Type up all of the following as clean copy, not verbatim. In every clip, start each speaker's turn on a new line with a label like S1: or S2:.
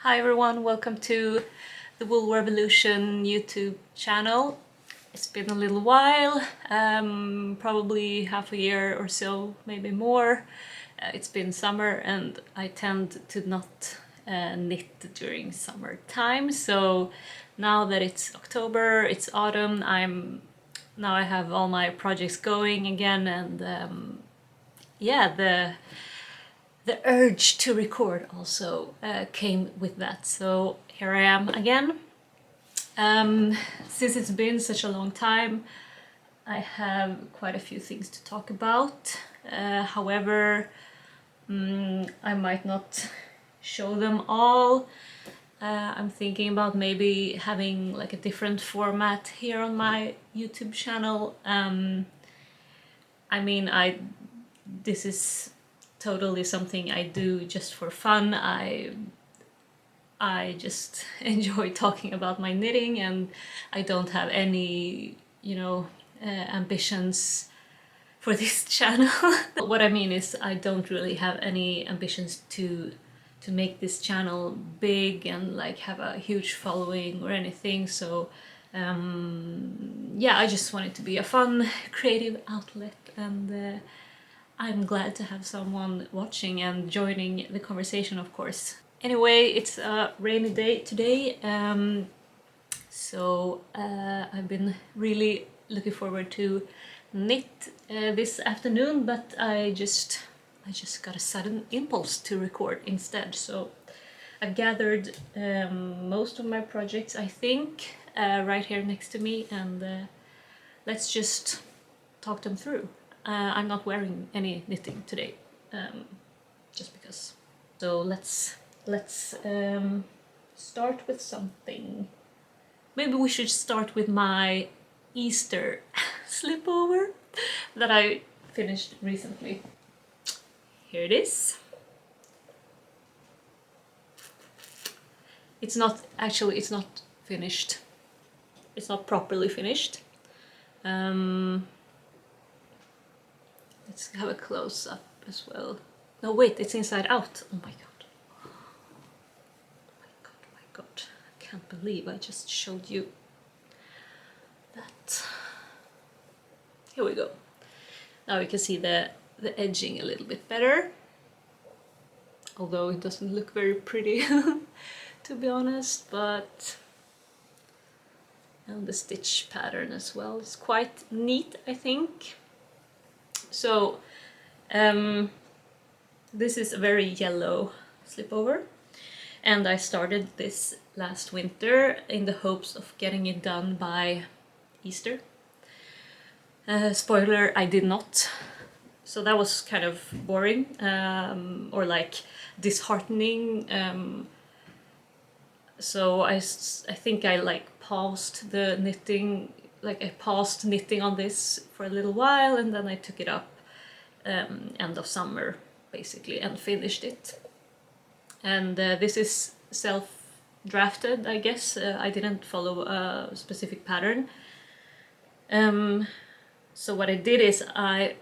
S1: Hi everyone, welcome to the Wool Revolution YouTube channel. It's been a little while, probably half a year or so, maybe more. It's been summer and I tend to not knit during summertime, so now that it's October, it's autumn, now I have all my projects going again, and yeah, the urge to record also came with that. So here I am again. Since it's been such a long time, I have quite a few things to talk about. However, I might not show them all. I'm thinking about maybe having like a different format here on my YouTube channel. I mean, this is totally something I do just for fun. I just enjoy talking about my knitting, and I don't have any, ambitions for this channel. What I mean is I don't really have any ambitions to make this channel big and like have a huge following or anything. So yeah, I just want it to be a fun, creative outlet, and I'm glad to have someone watching and joining the conversation, of course. Anyway, it's a rainy day today, so I've been really looking forward to knit this afternoon, but I just got a sudden impulse to record instead. So I've gathered most of my projects, I think, right here next to me, and let's just talk them through. I'm not wearing any knitting today, just because. So let's start with something. Maybe we should start with my Easter slipover that I finished recently. Here it is. It's not finished. It's not properly finished. Let's have a close-up as well. No, wait, it's inside out. Oh my god. Oh my god. I can't believe I just showed you that. Here we go. Now we can see the edging a little bit better. Although it doesn't look very pretty, to be honest, but... And the stitch pattern as well is quite neat, I think. So, this is a very yellow slipover, and I started this last winter in the hopes of getting it done by Easter. Spoiler, I did not. So that was kind of boring, or like disheartening. So I think I like paused the knitting, like I paused knitting on this for a little while, and then I took it up end of summer basically and finished it. And this is self-drafted, I guess. I didn't follow a specific pattern. So what I did is I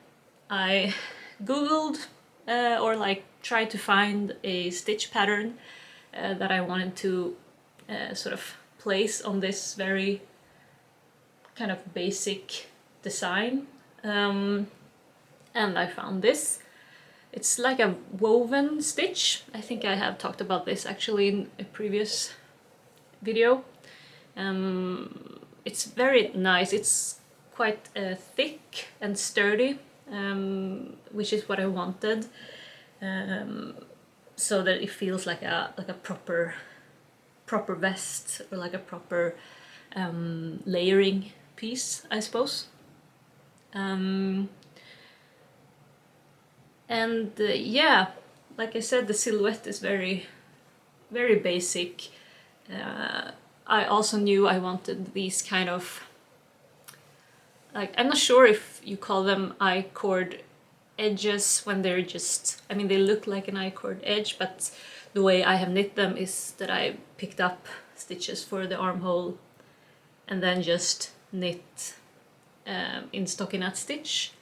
S1: googled or like tried to find a stitch pattern that I wanted to sort of place on this very kind of basic design, and I found this. It's like a woven stitch. I think I have talked about this actually in a previous video. It's very nice. It's quite thick and sturdy, which is what I wanted, so that it feels like a proper vest, or like a proper layering piece, I suppose. Yeah, like I said, the silhouette is very, very basic. I also knew I wanted these kind of, like, I'm not sure if you call them I-cord edges when they're just, I mean, they look like an I-cord edge, but the way I have knit them is that I picked up stitches for the armhole and then just knit in stockinette stitch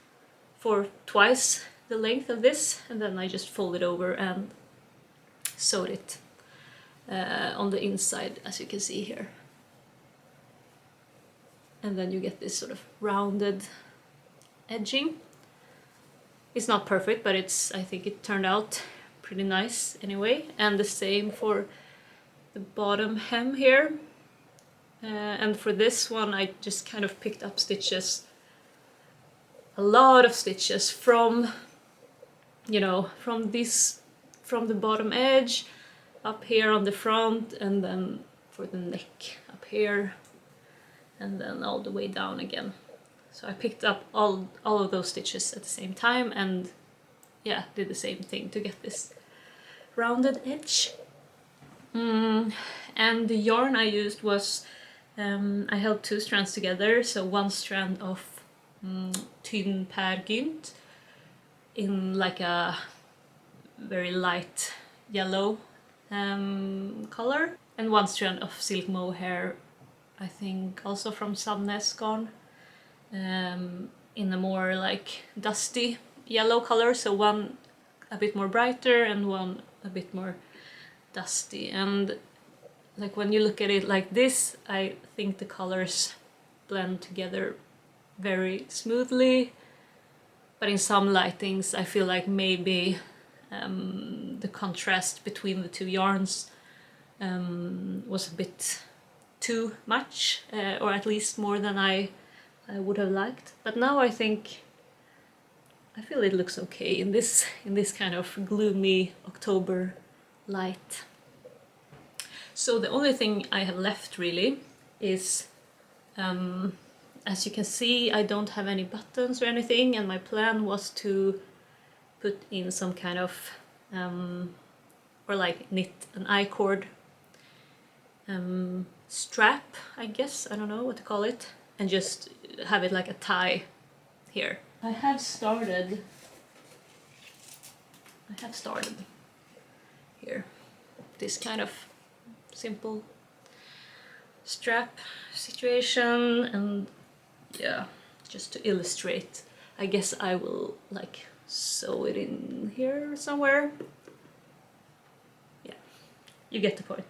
S1: for twice the length of this, and then I just fold it over and sewed it on the inside, as you can see here. And then you get this sort of rounded edging. It's not perfect, but I think it turned out pretty nice anyway. And the same for the bottom hem here. And for this one I just kind of picked up stitches, a lot of stitches from, you know, from the bottom edge up here on the front, and then for the neck up here, and then all the way down again. So I picked up all of those stitches at the same time, and yeah, did the same thing to get this rounded edge. And the yarn I used was, I held 2 strands together, so 1 strand of tynn cardigan in like a very light yellow color, and 1 strand of silk mohair, I think also from Sandnes Garn, in a more like dusty yellow color, so one a bit more brighter and one a bit more dusty. And like when you look at it like this, I think the colors blend together very smoothly, but in some lightings I feel like maybe the contrast between the 2 yarns was a bit too much, or at least more than I would have liked. But now I feel it looks okay in this kind of gloomy October light. So the only thing I have left really is, as you can see, I don't have any buttons or anything, and my plan was to put in some kind of, or like knit an I-cord strap, I guess, I don't know what to call it, and just have it like a tie here. I have started here, this kind of simple strap situation, and yeah, just to illustrate, I guess I will like sew it in here somewhere. Yeah, you get the point.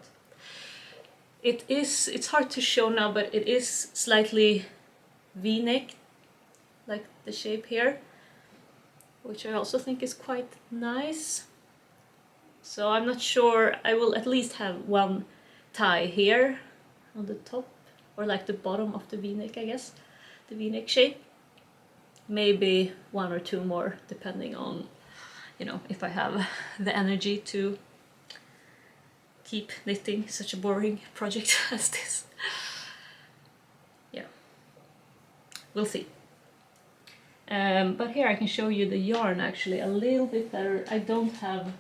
S1: It's hard to show now, but it is slightly V-neck, like the shape here, which I also think is quite nice. So I'm not sure, I will at least have 1 tie here on the top, or like the bottom of the V-neck, I guess, the V-neck shape. Maybe 1 or 2 more, depending on, you know, if I have the energy to keep knitting such a boring project as this. Yeah, we'll see. But here I can show you the yarn actually a little bit better. I don't have...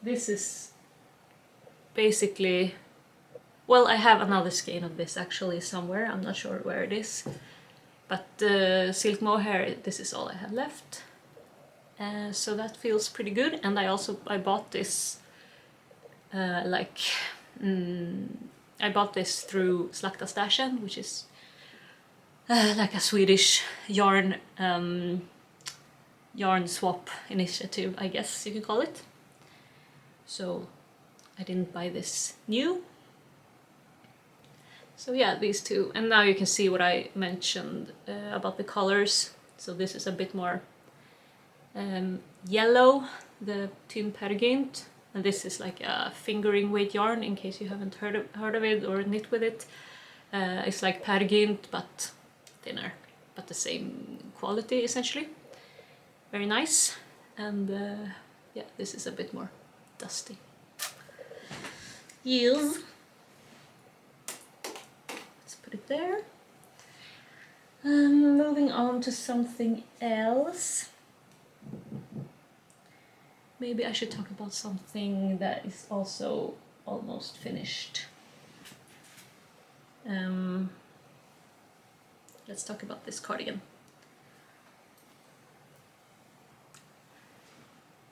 S1: This is basically... Well, I have another skein of this actually somewhere, I'm not sure where it is. But the silk mohair, this is all I have left. So that feels pretty good. And I bought this I bought this through Slaktastashen, which is like a Swedish yarn swap initiative, I guess you could call it. So I didn't buy this new. So yeah, these 2, and now you can see what I mentioned about the colors. So this is a bit more yellow, the tynn cardigan, and this is like a fingering weight yarn, in case you haven't heard of it or knit with it. It's like cardigan but thinner, but the same quality essentially. Very nice. And yeah, this is a bit more dusty. Yes. Let's put it there. Moving on to something else. Maybe I should talk about something that is also almost finished. Let's talk about this cardigan.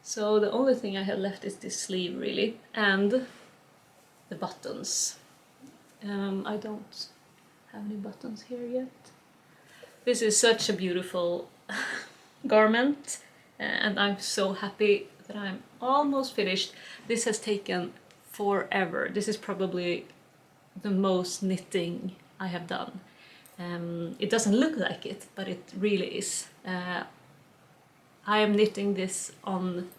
S1: So the only thing I have left is this sleeve really, and the buttons. I don't have any buttons here yet. This is such a beautiful garment, and I'm so happy that I'm almost finished. This has taken forever. This is probably the most knitting I have done. It doesn't look like it, but it really is. I am knitting this on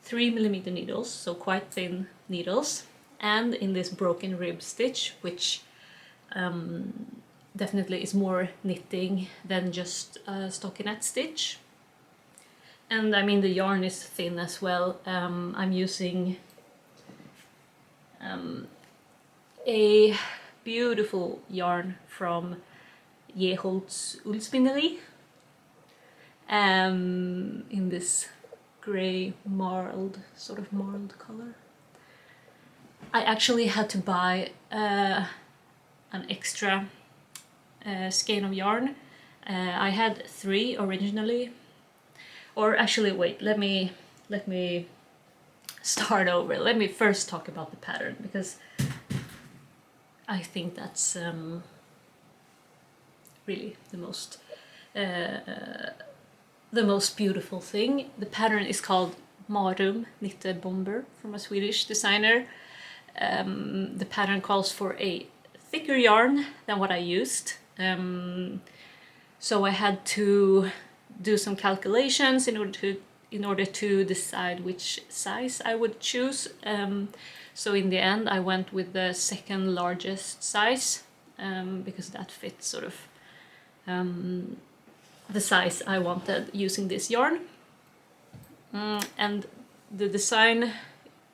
S1: 3mm needles, so quite thin needles, and in this broken rib stitch, which definitely is more knitting than just a stockinette stitch. And I mean the yarn is thin as well. I'm using a beautiful yarn from Jeholt's Ullspinneri in this grey sort of marled color. I actually had to buy an extra skein of yarn. I had 3 originally, or actually wait, let me start over. Let me first talk about the pattern, because I think that's really the most beautiful thing. The pattern is called Marum Knitted Bomber from a Swedish designer. The pattern calls for a thicker yarn than what I used. So I had to do some calculations in order to decide which size I would choose. So in the end I went with the second largest size, because that fits sort of the size I wanted using this yarn. And the design,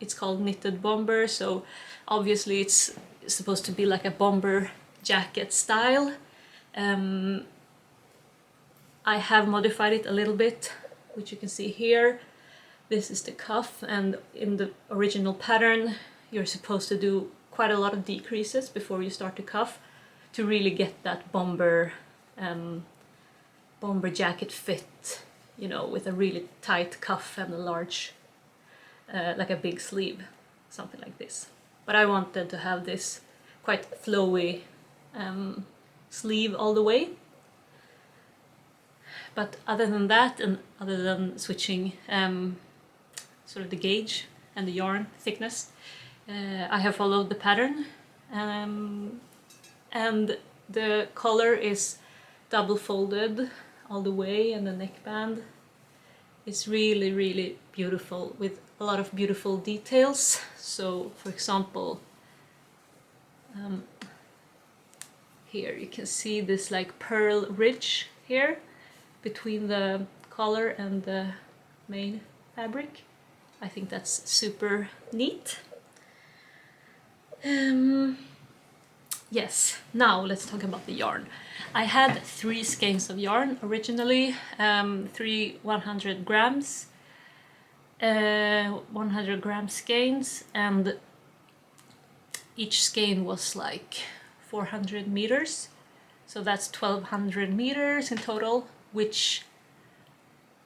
S1: it's called Knitted Bomber, so obviously it's supposed to be like a bomber jacket style. I have modified it a little bit, which you can see here. This is the cuff, and in the original pattern you're supposed to do quite a lot of decreases before you start the cuff to really get that bomber jacket fit, you know, with a really tight cuff and a large, like a big sleeve, something like this. But I wanted to have this quite flowy sleeve all the way. But other than that, and other than switching sort of the gauge and the yarn thickness, I have followed the pattern, and the collar is double folded all the way, and the neckband is really, really beautiful with a lot of beautiful details. So for example, here you can see this like pearl ridge here between the collar and the main fabric. I think that's super neat. Yes, now let's talk about the yarn. I had 3 skeins of yarn originally, 3 100 grams, 100 gram skeins, and each skein was like 400 meters. So that's 1200 meters in total, which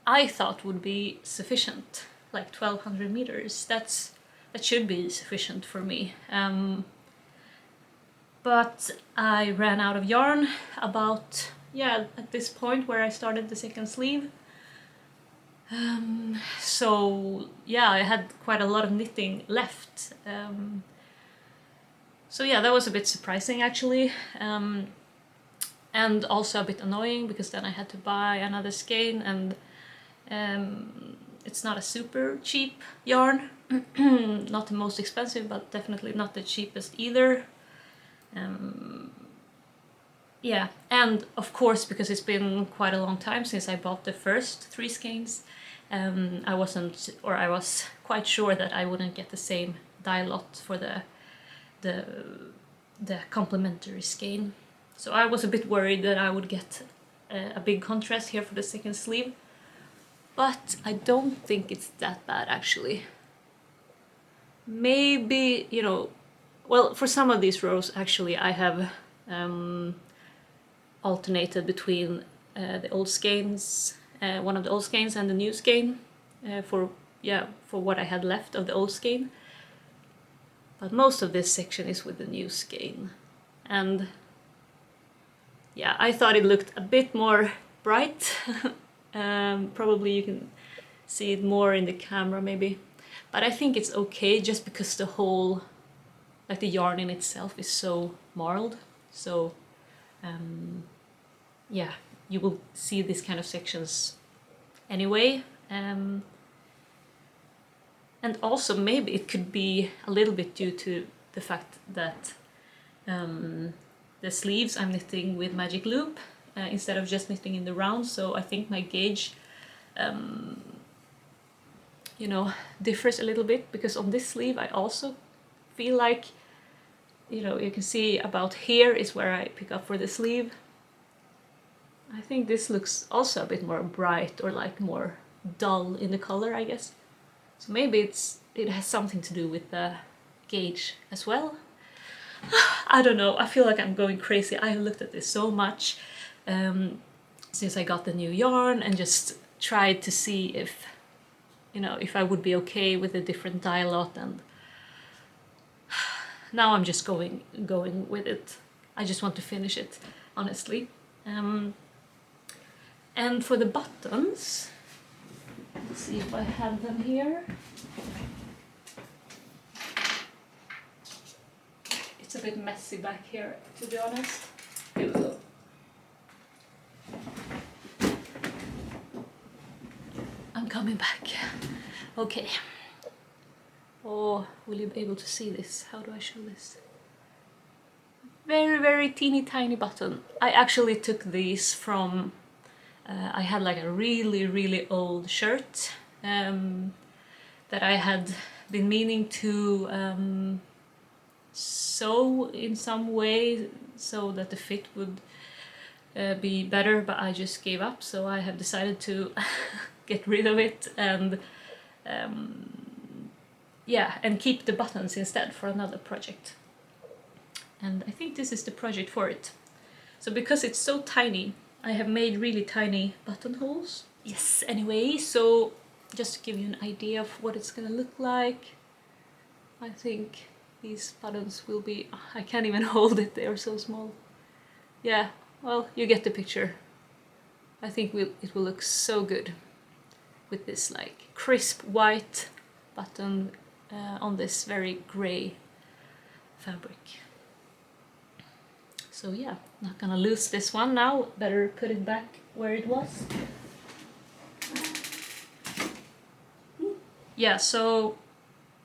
S1: I thought would be sufficient, like 1200 meters. That should be sufficient for me. But I ran out of yarn about, at this point where I started the second sleeve. So yeah, I had quite a lot of knitting left. So yeah, that was a bit surprising actually. And also a bit annoying, because then I had to buy another skein, and it's not a super cheap yarn. Not the most expensive, but definitely not the cheapest either. Yeah, and of course, because it's been quite a long time since I bought the first 3 skeins, I was quite sure that I wouldn't get the same dye lot for the complementary skein. So I was a bit worried that I would get a big contrast here for the second sleeve, but I don't think it's that bad actually. Maybe, you know, well, for some of these rows actually I have alternated between the old skeins, one of the old skeins and the new skein, for what I had left of the old skein. But most of this section is with the new skein, and yeah, I thought it looked a bit more bright. Probably you can see it more in the camera maybe. But I think it's okay just because the whole, like the yarn in itself is so marled. So yeah, you will see these kind of sections anyway. And also maybe it could be a little bit due to the fact that the sleeves I'm knitting with magic loop instead of just knitting in the round. So I think my gauge you know, differs a little bit, because on this sleeve I also feel like, you know, you can see about here is where I pick up for the sleeve. I think this looks also a bit more bright, or like more dull in the color, I guess. So maybe it has something to do with the gauge as well. I don't know, I feel like I'm going crazy. I have looked at this so much since I got the new yarn, and just tried to see if, you know, if I would be okay with a different dye lot, and now I'm just going with it. I just want to finish it, honestly. And for the buttons, let's see if I have them here. It's a bit messy back here, to be honest. Here we go. I'm coming back. Okay. Oh, will you be able to see this? How do I show this? Very, very teeny tiny button. I actually took these from, I had like a really, really old shirt that I had been meaning to sew in some way so that the fit would be better, but I just gave up. So I have decided to get rid of it and yeah, and keep the buttons instead for another project. And I think this is the project for it. So because it's so tiny, I have made really tiny buttonholes. Yes, anyway, so just to give you an idea of what it's gonna look like, I think these buttons will be, I can't even hold it, they are so small. Yeah, well, you get the picture. I think it will look so good with this like crisp white button on this very grey fabric. So yeah, not gonna lose this one now, better put it back where it was. Yeah, so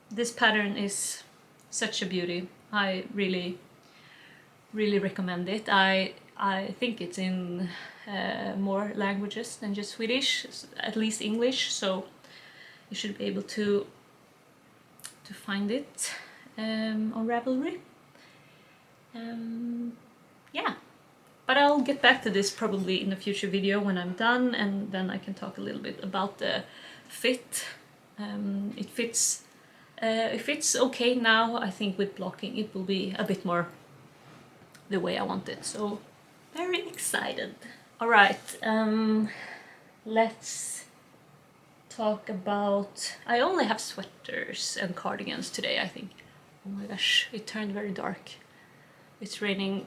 S1: this pattern is such a beauty. I really, really recommend it. I think it's in more languages than just Swedish, at least English, so you should be able to find it on Ravelry. Yeah, but I'll get back to this probably in a future video when I'm done, and then I can talk a little bit about the fit. It fits okay now. I think with blocking it will be a bit more the way I want it, so very excited. All right, let's talk about, I only have sweaters and cardigans today, I think. Oh my gosh, it turned very dark. It's raining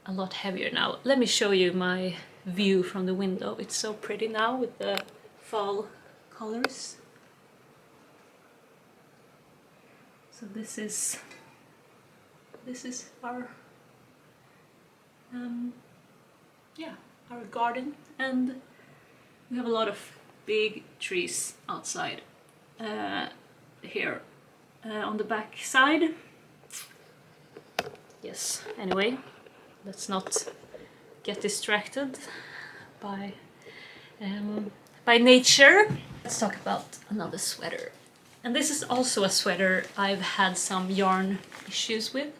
S1: a lot heavier now. Let me show you my view from the window. It's so pretty now with the fall colors. So this is our yeah, our garden, and we have a lot of big trees outside here on the back side. Yes, anyway, let's not get distracted by nature. Let's talk about another sweater. And this is also a sweater I've had some yarn issues with.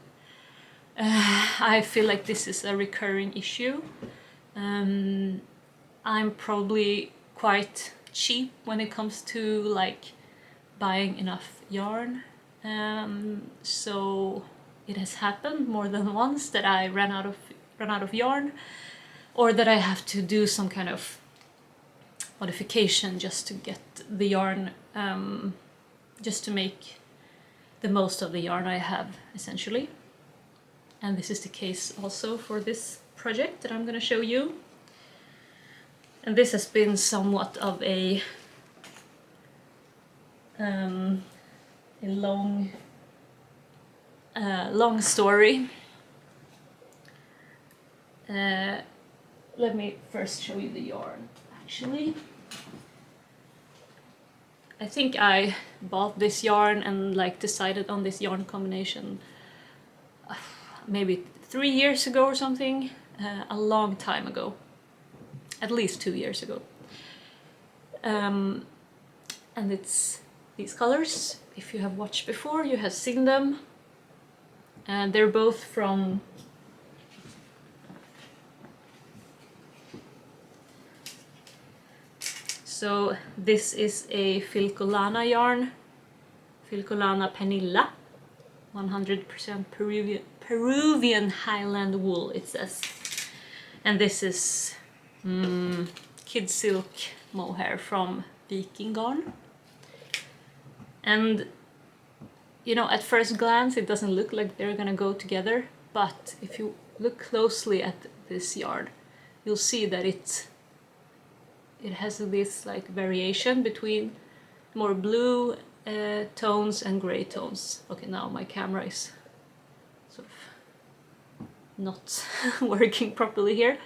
S1: I feel like this is a recurring issue. I'm probably quite cheap when it comes to like buying enough yarn. So it has happened more than once that I ran out of yarn, or that I have to do some kind of modification just to get the yarn, just to make the most of the yarn I have, essentially. And this is the case also for this project that I'm going to show you. And this has been somewhat of a a long story. Let me first show you the yarn, actually. I think I bought this yarn and like decided on this yarn combination maybe 3 years ago or something, a long time ago, at least 2 years ago. And it's these colors. If you have watched before, you have seen them. And they're both from so this is a Filcolana yarn, Filcolana Penilla, 100% Peruvian highland wool, it says. And this is kid silk mohair from Viking Garn. And you know, at first glance it doesn't look like they're gonna go together, but if you look closely at this yarn, you'll see that it has this like variation between more blue tones and gray tones. Okay, now my camera is sort of not working properly here.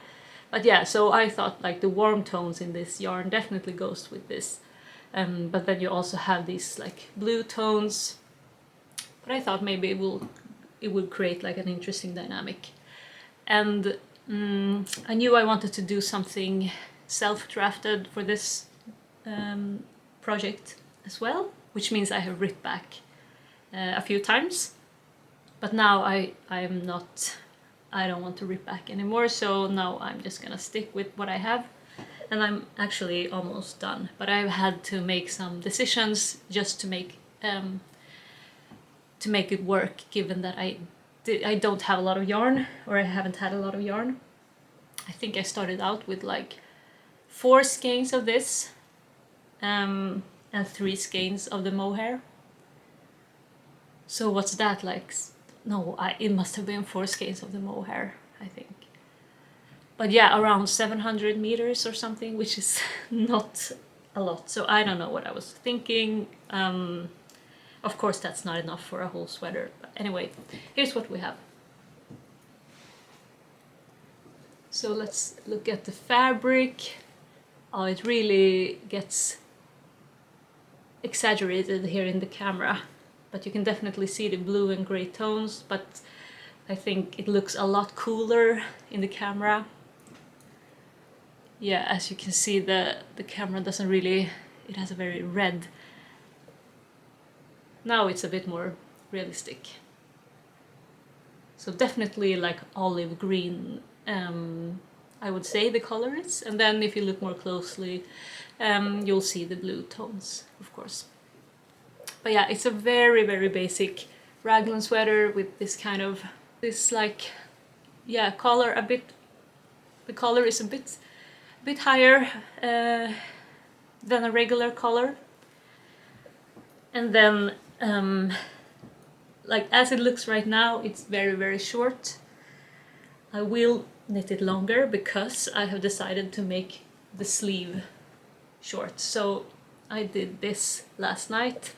S1: But yeah, so I thought like the warm tones in this yarn definitely goes with this. But then you also have these like blue tones. But I thought maybe it would create like an interesting dynamic. And I knew I wanted to do something self-drafted for this project as well, which means I have ripped back a few times. But now I don't want to rip back anymore, so now I'm just gonna stick with what I have. And I'm actually almost done, but I've had to make some decisions just to make it work, given that I don't have a lot of yarn, or I haven't had a lot of yarn. I think I started out with like 4 skeins of this and 3 skeins of the mohair. So what's that like? No, it must have been 4 skeins of the mohair, I think. But yeah, around 700 meters or something, which is not a lot. So I don't know what I was thinking. Of course, that's not enough for a whole sweater. But anyway, here's what we have. So let's look at the fabric. Oh, it really gets exaggerated here in the camera, but you can definitely see the blue and gray tones, but I think it looks a lot cooler in the camera. Yeah, as you can see, the camera doesn't really, it has a very red. Now it's a bit more realistic. So definitely like olive green, I would say the color is. And then if you look more closely, you'll see the blue tones, of course. But yeah, it's a very, very basic raglan sweater with this kind of, this like, yeah, collar a bit, the collar is a bit higher than a regular collar. And then, like as it looks right now, it's very, very short. I will knit it longer because I have decided to make the sleeve short. So I did this last night.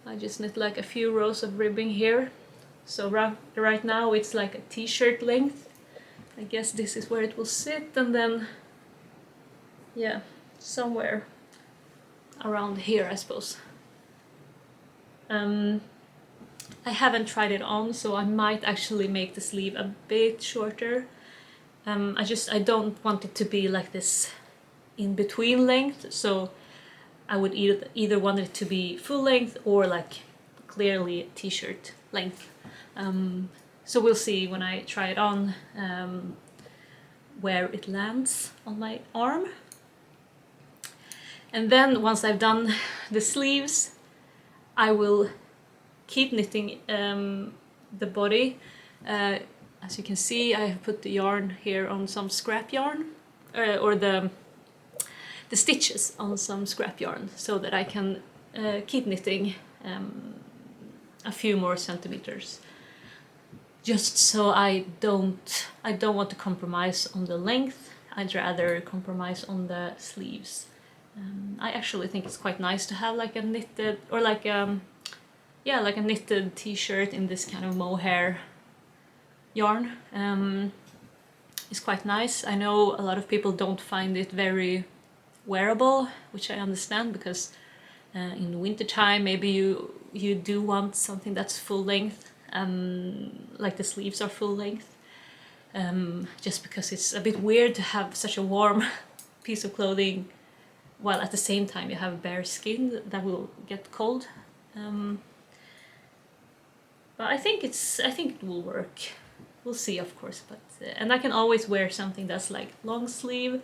S1: I just knit like a few rows of ribbing here. So right now it's like a t-shirt length. I guess this is where it will sit, and then yeah, somewhere around here, I suppose. I haven't tried it on, so I might actually make the sleeve a bit shorter. I don't want it to be like this in between length, so I would either want it to be full length or like clearly t-shirt length. So we'll see when I try it on where it lands on my arm. And then once I've done the sleeves, I will keep knitting the body. As you can see, I have put the yarn here on some scrap yarn, or the stitches on some scrap yarn, so that I can keep knitting a few more centimeters. Just so I don't want to compromise on the length. I'd rather compromise on the sleeves I actually think it's quite nice to have like a knitted, or like yeah, like a knitted t-shirt in this kind of mohair yarn. It's quite nice. I know a lot of people don't find it very wearable, which I understand, because in winter time maybe you do want something that's full length, like the sleeves are full length, just because it's a bit weird to have such a warm piece of clothing while at the same time you have bare skin that will get cold. But I think it will work. We'll see, of course. But and I can always wear something that's like long sleeve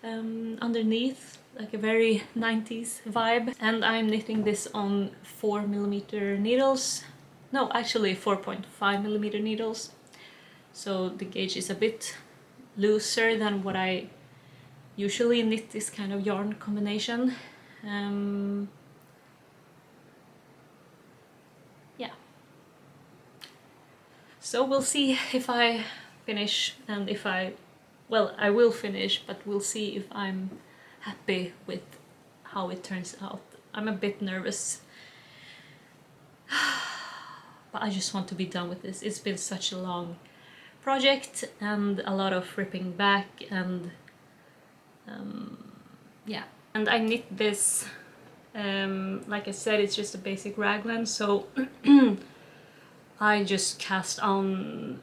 S1: underneath, like a very 90s vibe. And I'm knitting this on 4mm needles. No, actually 4.5mm needles. So the gauge is a bit looser than what I usually knit this kind of yarn combination. Yeah. So we'll see if I finish, and if I will finish, but we'll see if I'm happy with how it turns out. I'm a bit nervous. But I just want to be done with this. It's been such a long project and a lot of ripping back, and yeah. And I knit this, like I said, it's just a basic raglan, so I just cast on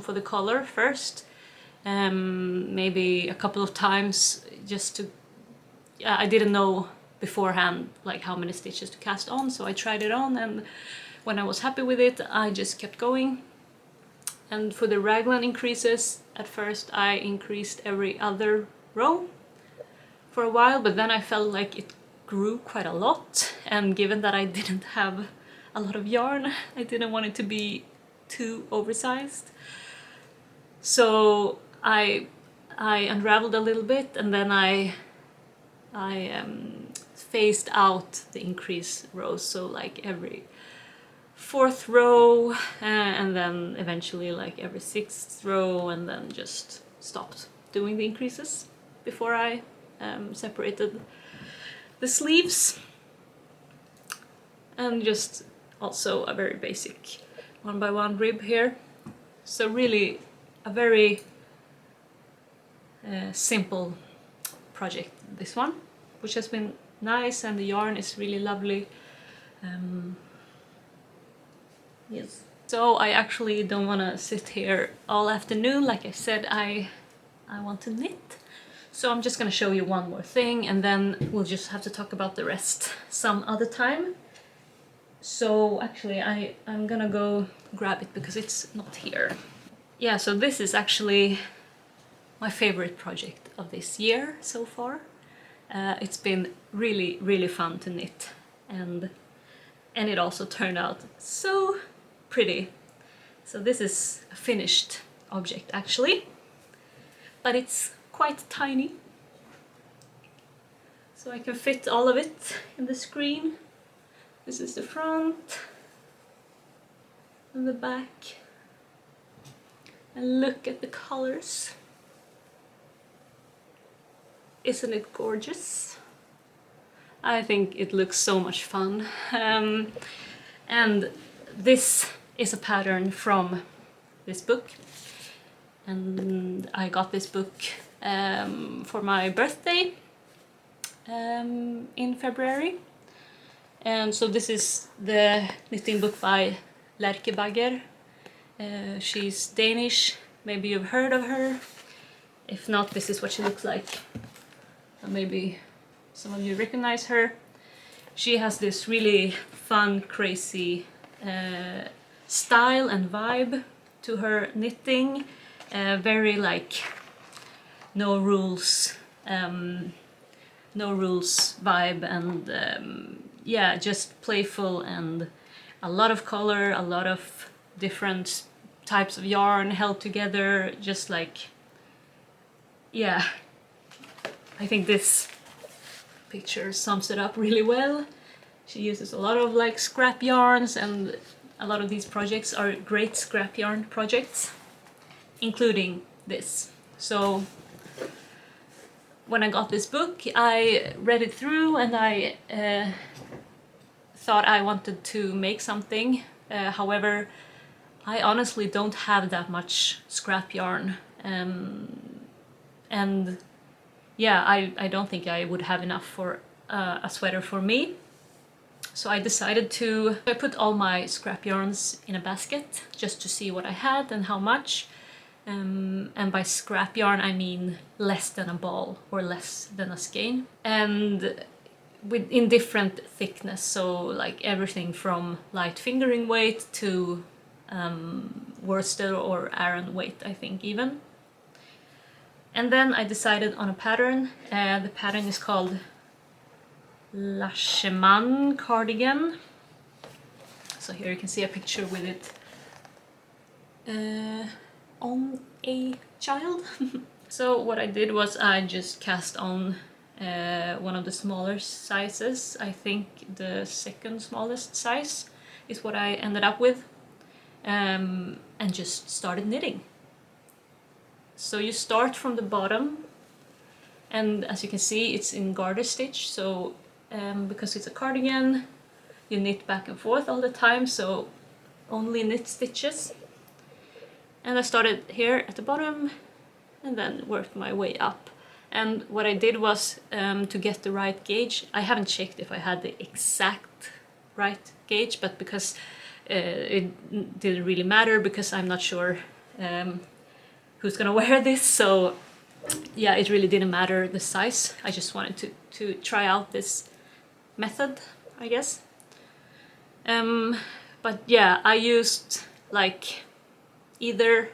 S1: for the color first, maybe a couple of times, just to, yeah, I didn't know beforehand like how many stitches to cast on, so I tried it on, and when I was happy with it I just kept going. And for the raglan increases, at first I increased every other row for a while, but then I felt like it grew quite a lot, and given that I didn't have a lot of yarn, I didn't want it to be too oversized. So I unraveled a little bit, and then I phased out the increase rows, so like every 4th row, and then eventually like every 6th row, and then just stopped doing the increases before I separated the sleeves. And just also a very basic 1x1 rib here. So really a very simple project, this one, which has been nice, and the yarn is really lovely. Yes. So I actually don't want to sit here all afternoon. Like I said, I want to knit. So I'm just gonna show you one more thing, and then we'll just have to talk about the rest some other time. So actually I'm gonna go grab it because it's not here. Yeah, so this is actually my favorite project of this year so far. It's been really, really fun to knit, and it also turned out so pretty. So this is a finished object actually, but it's quite tiny. So I can fit all of it in the screen. This is the front and the back. And look at the colors. Isn't it gorgeous? I think it looks so much fun. And this is a pattern from this book. And I got this book for my birthday in February. And so this is the knitting book by Lerkebagger. She's Danish, maybe you've heard of her. If not, this is what she looks like. Maybe some of you recognize her. She has this really fun, crazy style and vibe to her knitting. Very like no rules vibe, and yeah, just playful, and a lot of color, a lot of different types of yarn held together, just like, yeah, I think this picture sums it up really well. She uses a lot of like scrap yarns, and a lot of these projects are great scrap yarn projects, including this. So when I got this book, I read it through and I thought I wanted to make something. However, I honestly don't have that much scrap yarn. And yeah, I don't think I would have enough for a sweater for me. So I decided to... I put all my scrap yarns in a basket just to see what I had and how much. And by scrap yarn I mean less than a ball or less than a skein. And in different thickness, so like everything from light fingering weight to worsted or Aran weight, I think even. And then I decided on a pattern. The pattern is called larseman cardigan. So here you can see a picture with it on a child. So what I did was I just cast on one of the smaller sizes. I think the second smallest size is what I ended up with, and just started knitting. So you start from the bottom, and as you can see it's in garter stitch, so because it's a cardigan you knit back and forth all the time, so only knit stitches. And I started here at the bottom and then worked my way up. And what I did was, to get the right gauge, I haven't checked if I had the exact right gauge, but because it didn't really matter, because I'm not sure who's gonna wear this, so yeah, it really didn't matter the size. I just wanted to try out this method, I guess. But yeah, I used like either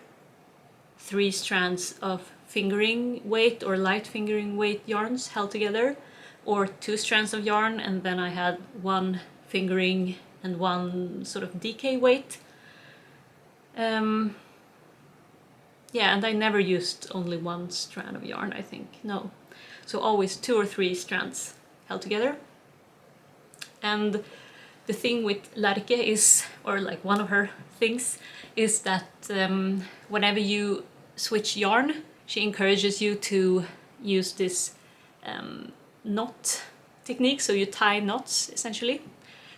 S1: 3 strands of fingering weight or light fingering weight yarns held together, or 2 strands of yarn and then I had 1 fingering and 1 sort of DK weight. Yeah, and I never used only 1 strand of yarn, I think, no. So always 2 or 3 strands held together. And the thing with Larke is, or like one of her things, is that whenever you switch yarn, she encourages you to use this knot technique, so you tie knots essentially.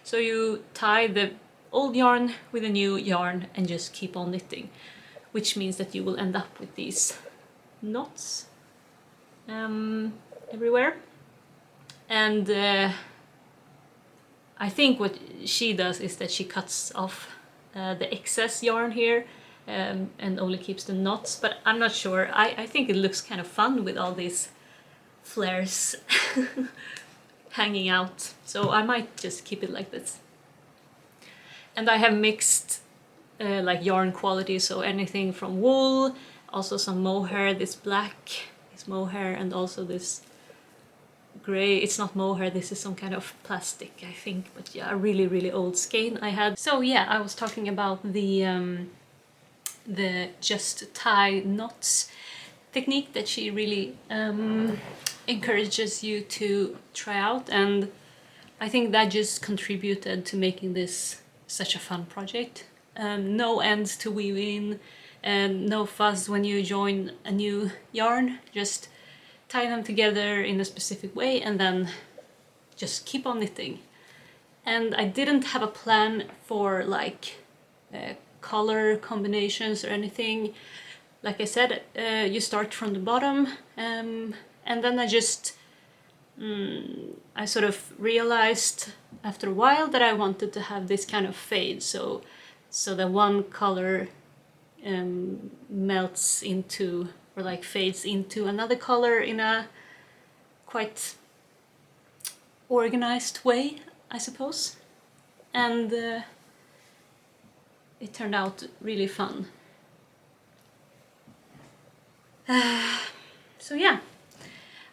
S1: So you tie the old yarn with a new yarn and just keep on knitting, which means that you will end up with these knots everywhere. And I think what she does is that she cuts off the excess yarn here and only keeps the knots, but I'm not sure. I think it looks kind of fun with all these flares hanging out, so I might just keep it like this. And I have mixed like yarn quality, so anything from wool, also some mohair, this black is mohair, and also this grey, it's not mohair, this is some kind of plastic, I think, but yeah, a really old skein I had. So yeah, I was talking about the just tie knots technique that she really encourages you to try out, and I think that just contributed to making this such a fun project. No ends to weave in, and no fuss when you join a new yarn, just tie them together in a specific way and then just keep on knitting. And I didn't have a plan for like color combinations or anything. Like I said, you start from the bottom, and then I just I sort of realized after a while that I wanted to have this kind of fade, so that one color melts into, or like fades into another color in a quite organized way, I suppose. And it turned out really fun. So yeah,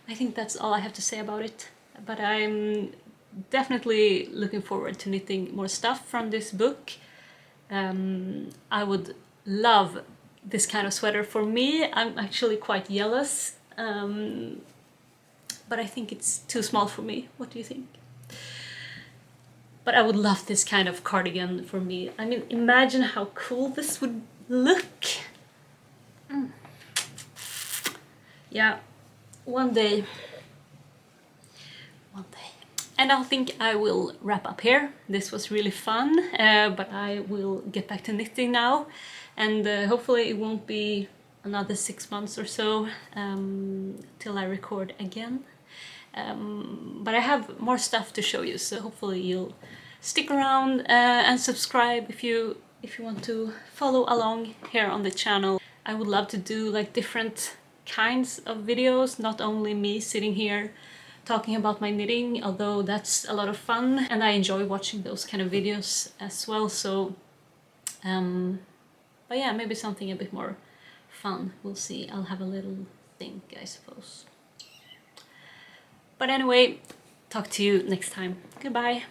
S1: I think that's all I have to say about it. But I'm definitely looking forward to knitting more stuff from this book. I would love this kind of sweater for me. I'm actually quite jealous, but I think it's too small for me. What do you think? But I would love this kind of cardigan for me. I mean, imagine how cool this would look. Yeah, one day. And I think I will wrap up here. This was really fun, but I will get back to knitting now, and hopefully it won't be another 6 months or so till I record again. But I have more stuff to show you, so hopefully you'll stick around and subscribe if you want to follow along here on the channel. I would love to do like different kinds of videos, not only me sitting here talking about my knitting, although that's a lot of fun and I enjoy watching those kind of videos as well. So but yeah, maybe something a bit more fun, we'll see. I'll have a little think, I suppose. But anyway, talk to you next time. Goodbye.